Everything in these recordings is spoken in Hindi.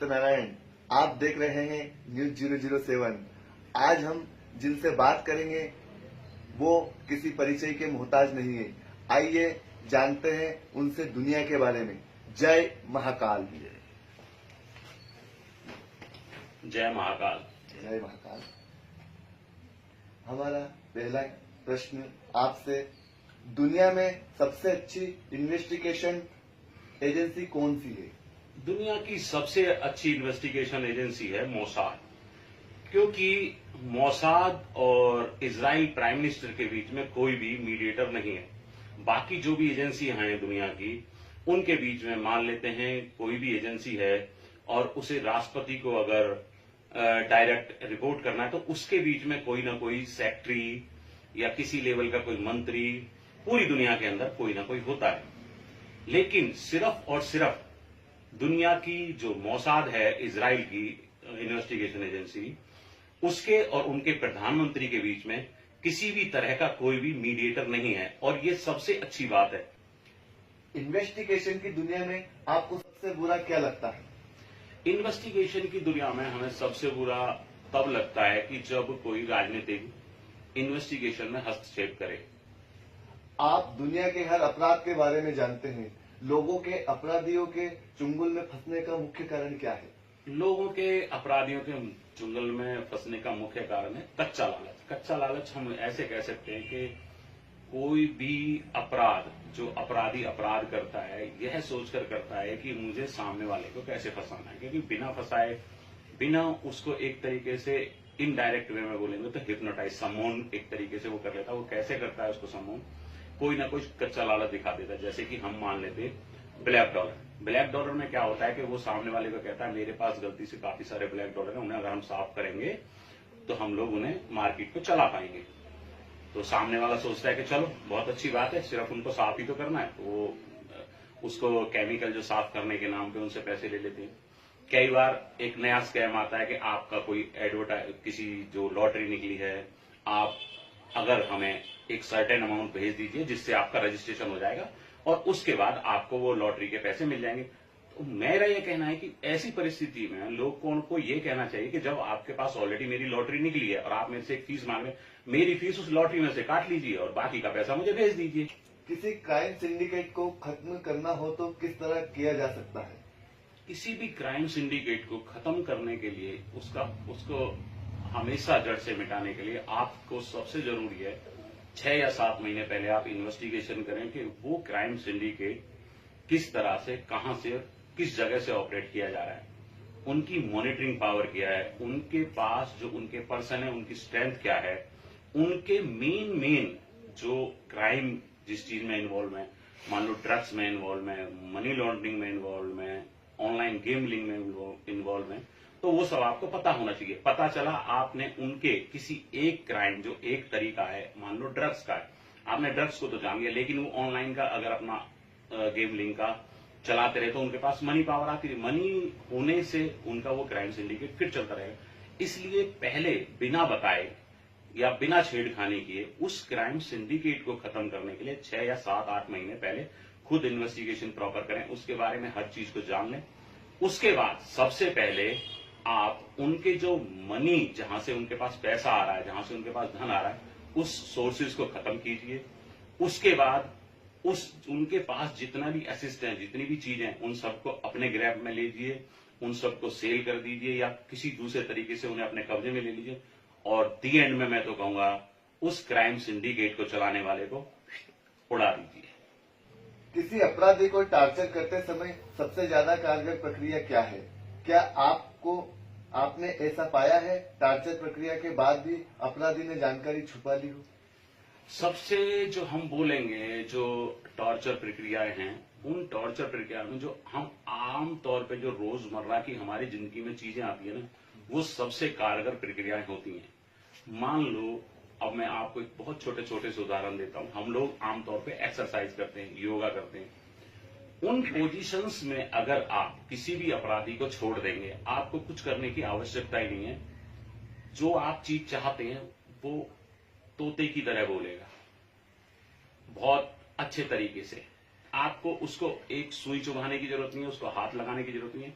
सत्यनारायण। आप देख रहे हैं न्यूज 007। आज हम जिनसे बात करेंगे वो किसी परिचय के मोहताज नहीं है। आइए जानते हैं उनसे दुनिया के बारे में। जय महाकाल। जय महाकाल। जय महाकाल। हमारा पहला प्रश्न आपसे, दुनिया में सबसे अच्छी इन्वेस्टिगेशन एजेंसी कौन सी है? दुनिया की सबसे अच्छी इन्वेस्टिगेशन एजेंसी है मोसाद, क्योंकि मोसाद और इजराइल प्राइम मिनिस्टर के बीच में कोई भी मीडिएटर नहीं है। बाकी जो भी एजेंसी हैं दुनिया की, उनके बीच में मान लेते हैं कोई भी एजेंसी है और उसे राष्ट्रपति को अगर डायरेक्ट रिपोर्ट करना है तो उसके बीच में कोई ना कोई सेक्रेटरी या किसी लेवल का कोई मंत्री पूरी दुनिया के अंदर कोई ना कोई होता है। लेकिन सिर्फ और सिर्फ दुनिया की जो मोसाद है, इजराइल की इन्वेस्टिगेशन एजेंसी, उसके और उनके प्रधानमंत्री के बीच में किसी भी तरह का कोई भी मीडिएटर नहीं है, और ये सबसे अच्छी बात है। इन्वेस्टिगेशन की दुनिया में आपको सबसे बुरा क्या लगता है? इन्वेस्टिगेशन की दुनिया में हमें सबसे बुरा तब लगता है कि जब कोई राजनीतिक इन्वेस्टिगेशन में हस्तक्षेप करे। आप दुनिया के हर अपराध के बारे में जानते हैं। लोगों के अपराधियों के चुंगल में फंसने का मुख्य कारण क्या है? लोगों के अपराधियों के चुंगल में फंसने का मुख्य कारण है कच्चा लालच। कच्चा लालच हम ऐसे कह सकते हैं कि कोई भी अपराध जो अपराधी अपराध करता है, यह सोचकर करता है कि मुझे सामने वाले को कैसे फंसाना है, क्योंकि बिना फंसाए, बिना उसको एक तरीके से इनडायरेक्ट वे में बोलेंगे तो हिप्नोटाइज, सम्मोहन एक तरीके से वो कर लेता है। वो कैसे करता है उसको सम्मोहन? कोई ना कोई कच्चा लालच दिखा देता है। जैसे कि हम मान लेते ब्लैक डॉलर। ब्लैक डॉलर में क्या होता है कि वो सामने वाले को कहता है मेरे पास गलती से काफी सारे ब्लैक डॉलर हैं, उन्हें अगर हम साफ करेंगे तो हम लोग उन्हें मार्केट को चला पाएंगे। तो सामने वाला सोचता है कि चलो बहुत अच्छी बात है, सिर्फ उनको साफ ही तो करना है। तो वो उसको केमिकल जो साफ करने के नाम पे उनसे पैसे ले लेते हैं। कई बार एक नया स्कैम आता है कि आपका कोई एडवर्टाइज, किसी जो लॉटरी निकली है, आप अगर हमें एक सर्टेन अमाउंट भेज दीजिए जिससे आपका रजिस्ट्रेशन हो जाएगा और उसके बाद आपको वो लॉटरी के पैसे मिल जाएंगे। तो मेरा ये कहना है कि ऐसी परिस्थिति में लोगों को ये कहना चाहिए कि जब आपके पास ऑलरेडी मेरी लॉटरी निकली है और आप मेरे से एक फीस मांग रहे हैं, मेरी फीस उस लॉटरी में से काट लीजिए और बाकी का पैसा मुझे भेज दीजिए। किसी क्राइम सिंडिकेट को खत्म करना हो तो किस तरह किया जा सकता है? किसी भी क्राइम सिंडिकेट को खत्म करने के लिए, उसको हमेशा जड़ से मिटाने के लिए आपको सबसे जरूरी है 6 या 7 महीने पहले आप इन्वेस्टिगेशन करें कि वो क्राइम सिंडिकेट किस तरह से, कहां से, किस जगह से ऑपरेट किया जा रहा है, उनकी मॉनिटरिंग पावर क्या है, उनके पास जो उनके पर्सन है उनकी स्ट्रेंथ क्या है, उनके मेन जो क्राइम जिस चीज में इन्वॉल्व है, मान लो ड्रग्स में इन्वॉल्व है, मनी लॉन्ड्रिंग में इन्वॉल्व है, ऑनलाइन गेमलिंग में इन्वॉल्व है, तो वो सब आपको पता होना चाहिए। पता चला आपने उनके किसी एक क्राइम, जो एक तरीका है, मान लो ड्रग्स का है, आपने ड्रग्स को तो जान लिया, लेकिन वो ऑनलाइन का अगर अपना गेमलिंग का चलाते रहे तो उनके पास मनी पावर आती रही, मनी होने से उनका वो क्राइम सिंडिकेट फिर चलता रहेगा। इसलिए पहले बिना बताए या बिना छेड़खानी किए उस क्राइम सिंडिकेट को खत्म करने के लिए 6 या 7-8 महीने पहले खुद इन्वेस्टिगेशन प्रॉपर करें, उसके बारे में हर चीज को जान लें। उसके बाद सबसे पहले आप उनके जो मनी, जहां से उनके पास पैसा आ रहा है, जहां से उनके पास धन आ रहा है, उस सोर्सेज को खत्म कीजिए। उसके बाद उनके पास जितना भी असिस्ट है, जितनी भी चीजें, उन सबको अपने ग्रैब में लीजिए, उन सबको सेल कर दीजिए या किसी दूसरे तरीके से उन्हें अपने कब्जे में ले लीजिए। और दी एंड में मैं तो कहूंगा उस क्राइम सिंडिकेट को चलाने वाले को उड़ा दीजिए। किसी अपराधी को टार्चर करते समय सबसे ज्यादा कारगर प्रक्रिया क्या है? क्या आपने ऐसा पाया है टार्चर प्रक्रिया के बाद भी अपराधी ने जानकारी छुपा ली हो? सबसे जो हम बोलेंगे जो टॉर्चर प्रक्रियाएं हैं, उन टॉर्चर प्रक्रिया में जो हम आम तौर पे जो रोजमर्रा की हमारी जिंदगी में चीजें आती है ना, वो सबसे कारगर प्रक्रियाएं होती हैं। मान लो, अब मैं आपको एक बहुत छोटे छोटे से उदाहरण देता हूं। हम लोग आमतौर पे एक्सरसाइज करते हैं, योगा करते हैं। उन पोजीशंस में अगर आप किसी भी अपराधी को छोड़ देंगे, आपको कुछ करने की आवश्यकता ही नहीं है। जो आप चीज चाहते हैं वो तोते की तरह बोलेगा, बहुत अच्छे तरीके से। आपको उसको एक सुई चुभाने की जरूरत नहीं है, उसको हाथ लगाने की जरूरत नहीं है।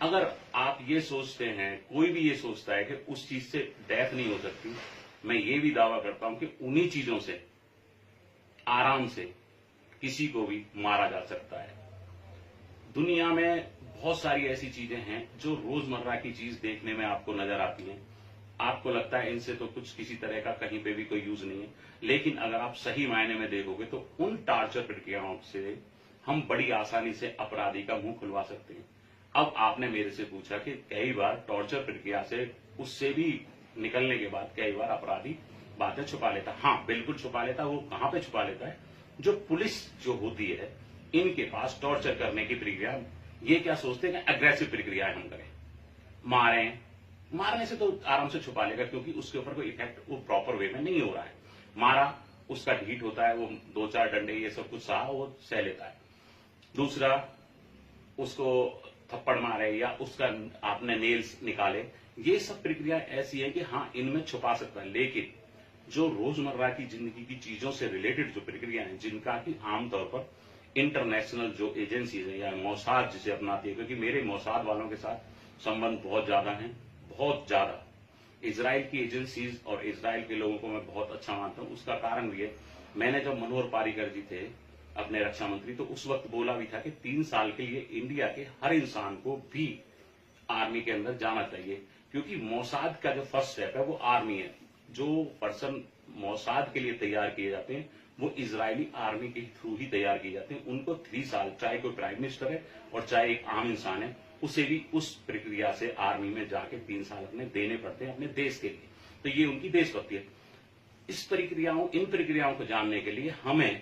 अगर आप ये सोचते हैं, कोई भी ये सोचता है कि उस चीज से डेथ नहीं हो सकती, मैं ये भी दावा करता हूं कि उन्हीं चीजों से आराम से किसी को भी मारा जा सकता है। दुनिया में बहुत सारी ऐसी चीजें हैं जो रोजमर्रा की चीज देखने में आपको नजर आती हैं, आपको लगता है इनसे तो कुछ किसी तरह का कहीं पे भी कोई यूज नहीं है, लेकिन अगर आप सही मायने में देखोगे तो उन टार्चर प्रक्रियाओं से हम बड़ी आसानी से अपराधी का मुंह खुलवा सकते हैं। अब आपने मेरे से पूछा कि कई बार टॉर्चर प्रक्रिया से उससे भी निकलने के बाद कई बार अपराधी बातें छुपा लेता। हाँ, बिल्कुल छुपा लेता। वो कहां पे छुपा लेता है? जो पुलिस जो होती है, इनके पास टॉर्चर करने की प्रक्रिया, ये क्या सोचते हैं कि अग्रेसिव प्रक्रिया हम करें, मारने से तो आराम से छुपा लेगा, क्योंकि उसके ऊपर कोई इफेक्ट वो प्रॉपर वे में नहीं हो रहा है। मारा, उसका ढीठ होता है, वो 2-4 डंडे ये सब कुछ सहा, वो सह लेता है। दूसरा, उसको थप्पड़ मारे या उसका आपने नेल्स निकाले, ये सब प्रक्रिया ऐसी है कि हाँ, इनमें छुपा सकता है। लेकिन जो रोजमर्रा की जिंदगी की चीजों से रिलेटेड जो प्रक्रिया है, जिनका कि आमतौर पर इंटरनेशनल जो एजेंसीज है या मोसाद जिसे अपनाती है, क्योंकि मेरे मोसाद वालों के साथ संबंध बहुत ज्यादा हैं, बहुत ज्यादा। इजराइल की एजेंसीज और इजराइल के लोगों को मैं बहुत अच्छा मानता हूं। उसका कारण भी है, मैंने जब मनोहर पारीकर जी थे अपने रक्षा मंत्री, तो उस वक्त बोला भी था कि 3 साल के लिए इंडिया के हर इंसान को भी आर्मी के अंदर जाना चाहिए, क्योंकि मोसाद का जो फर्स्ट स्टेप है वो आर्मी है। जो पर्सन मोसाद के लिए तैयार किए जाते हैं वो इजरायली आर्मी के थ्रू ही तैयार किए जाते हैं। उनको 3 साल, चाहे कोई प्राइम मिनिस्टर है और चाहे एक आम इंसान है, उसे भी उस प्रक्रिया से आर्मी में जाके 3 साल अपने देने पड़ते हैं अपने देश के लिए। तो ये उनकी देशभक्ति है। इन प्रक्रियाओं को जानने के लिए हमें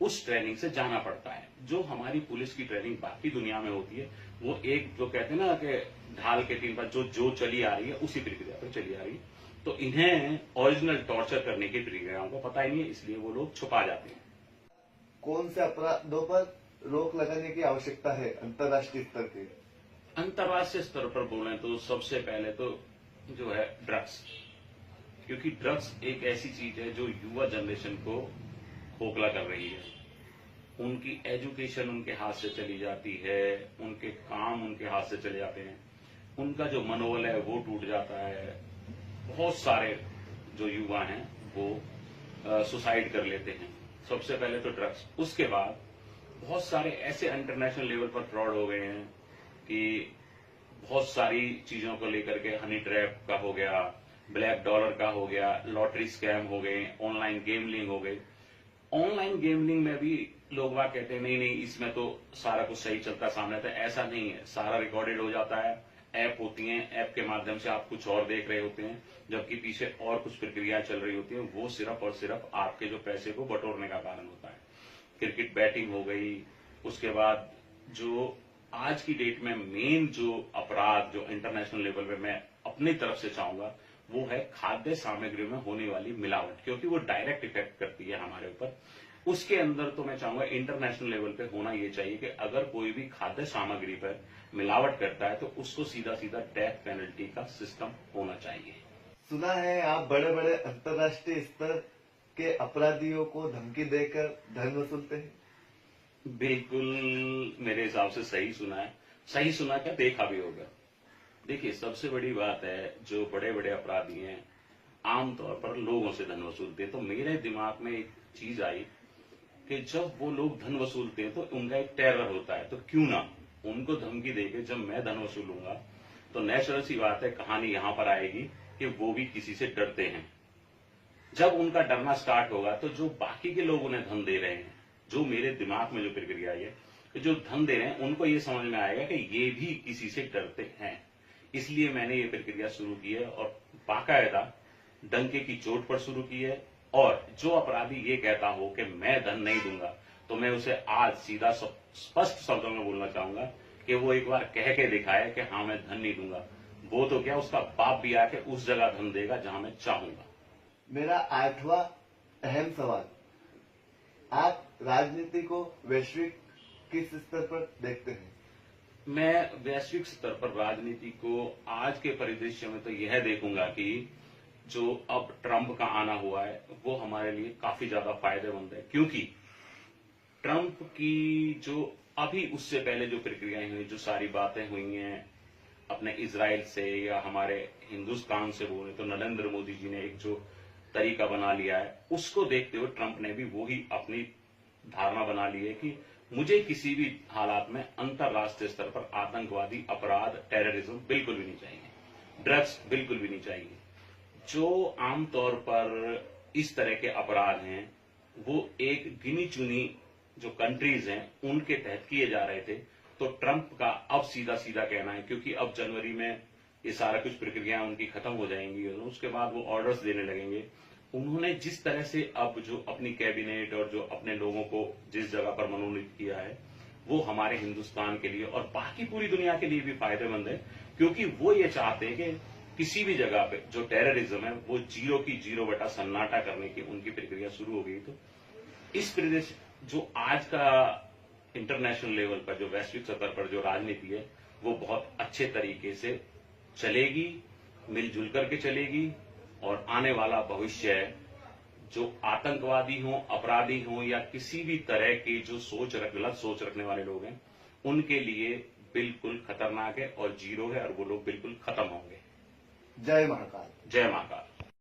उस ट्रेनिंग से जाना पड़ता है। जो हमारी पुलिस की ट्रेनिंग बाकी दुनिया में होती है, वो एक जो कहते हैं ना कि ढाल के 3 पर जो चली आ रही है उसी प्रक्रिया पर चली आ रही है। तो इन्हें ओरिजिनल टॉर्चर करने की प्रक्रियाओं को पता ही नहीं है, इसलिए वो लोग छुपा जाते हैं। कौन से अपराधों पर रोक लगाने की आवश्यकता है अंतर्राष्ट्रीय स्तर की? अंतर्राष्ट्रीय स्तर पर बोलें तो सबसे पहले तो जो है ड्रग्स, क्योंकि ड्रग्स एक ऐसी चीज है जो युवा जनरेशन को खोखला कर रही है। उनकी एजुकेशन उनके हाथ से चली जाती है, उनके काम उनके हाथ से चले जाते हैं, उनका जो मनोबल है वो टूट जाता है। बहुत सारे जो युवा हैं वो सुसाइड कर लेते हैं। सबसे पहले तो ड्रग्स, उसके बाद बहुत सारे ऐसे इंटरनेशनल लेवल पर फ्रॉड हो गए हैं कि बहुत सारी चीजों को लेकर के हनी ट्रैप का हो गया, ब्लैक डॉलर का हो गया, लॉटरी स्कैम हो गए, ऑनलाइन गेमलिंग हो गई। ऑनलाइन गेमलिंग में भी लोग वहां कहते हैं नहीं इसमें तो सारा कुछ सही चलता सामने था। ऐसा नहीं है, सारा रिकॉर्डेड हो जाता है। ऐप होती हैं, ऐप के माध्यम से आप कुछ और देख रहे होते हैं, जबकि पीछे और कुछ प्रक्रिया चल रही होती है। वो सिर्फ और सिर्फ आपके जो पैसे को बटोरने का कारण होता है। क्रिकेट बैटिंग हो गई, उसके बाद जो आज की डेट में मेन जो अपराध जो इंटरनेशनल लेवल पे मैं अपनी तरफ से चाहूंगा वो है खाद्य सामग्री में होने वाली मिलावट, क्योंकि वो डायरेक्ट इफेक्ट करती है हमारे ऊपर। उसके अंदर तो मैं चाहूंगा इंटरनेशनल लेवल पे होना ये चाहिए कि अगर कोई भी खाद्य सामग्री पर मिलावट करता है तो उसको सीधा सीधा डेथ पेनल्टी का सिस्टम होना चाहिए। सुना है आप बड़े बड़े अंतर्राष्ट्रीय स्तर के अपराधियों को धमकी देकर धन वसूलते हैं? बिल्कुल, मेरे हिसाब से सही सुना है। सही सुना क्या, देखा भी होगा। देखिए, सबसे बड़ी बात है, जो बड़े बड़े अपराधी हैं आमतौर पर लोगों से धन वसूलते हैं। तो मेरे दिमाग में एक चीज आई कि जब वो लोग धन वसूलते हैं तो उनका एक टेरर होता है, तो क्यों ना उनको धमकी देके जब मैं धन वसूलूंगा तो नेचुरल सी बात है, कहानी यहां पर आएगी कि वो भी किसी से डरते हैं। जब उनका डरना स्टार्ट होगा तो जो बाकी के लोग उन्हें धन दे रहे हैं, जो मेरे दिमाग में जो प्रक्रिया है कि जो धन दे रहे हैं उनको ये समझ में आएगा कि ये भी किसी से डरते हैं। इसलिए मैंने ये प्रक्रिया शुरू की है और बाकायदा डंके की चोट पर शुरू की है। और जो अपराधी ये कहता हो कि मैं धन नहीं दूंगा, तो मैं उसे आज सीधा स्पष्ट शब्दों में बोलना चाहूंगा कि वो एक बार कह के दिखाए कि हाँ मैं धन नहीं दूंगा। वो तो क्या, उसका बाप भी आके उस जगह धन देगा जहां मैं चाहूंगा। मेरा 8वां अहम सवाल, आप राजनीति को वैश्विक किस स्तर पर देखते हैं? मैं वैश्विक स्तर पर राजनीति को आज के परिदृश्य में तो यह देखूंगा कि जो अब ट्रंप का आना हुआ है वो हमारे लिए काफी ज्यादा फायदेमंद है, क्योंकि ट्रंप की जो अभी उससे पहले जो प्रक्रियाएं हुई, जो सारी बातें हुई हैं अपने इजराइल से या हमारे हिंदुस्तान से बोले तो नरेंद्र मोदी जी ने एक जो तरीका बना लिया है, उसको देखते हुए ट्रंप ने भी वो ही अपनी धारणा बना ली है कि मुझे किसी भी हालात में अंतर्राष्ट्रीय स्तर पर आतंकवादी अपराध, टेररिज्म बिल्कुल भी नहीं चाहिए, ड्रग्स बिल्कुल भी नहीं चाहिए। जो आमतौर पर इस तरह के अपराध हैं वो एक गिनी चुनी जो कंट्रीज हैं उनके तहत किए जा रहे थे। तो ट्रंप का अब सीधा सीधा कहना है, क्योंकि अब जनवरी में ये सारा कुछ प्रक्रियाएं उनकी खत्म हो जाएंगी और उसके बाद वो ऑर्डर्स देने लगेंगे। उन्होंने जिस तरह से अब जो अपनी कैबिनेट और जो अपने लोगों को जिस जगह पर मनोनीत किया है वो हमारे हिंदुस्तान के लिए और बाकी पूरी दुनिया के लिए भी फायदेमंद है, क्योंकि वो ये चाहते हैं कि किसी भी जगह पे जो टेररिज्म है वो जीरो की जीरो बटा सन्नाटा करने की उनकी प्रक्रिया शुरू हो गई। तो इस प्रदेश जो आज का इंटरनेशनल लेवल पर जो वैश्विक स्तर पर जो राजनीति है वो बहुत अच्छे तरीके से चलेगी, मिलजुल करके चलेगी और आने वाला भविष्य है जो आतंकवादी हों, अपराधी हों या किसी भी तरह की जो गलत सोच रखने वाले लोग हैं उनके लिए बिल्कुल खतरनाक है और जीरो है और वो लोग बिल्कुल खत्म होंगे। जय महाकाल। जय महाकाल।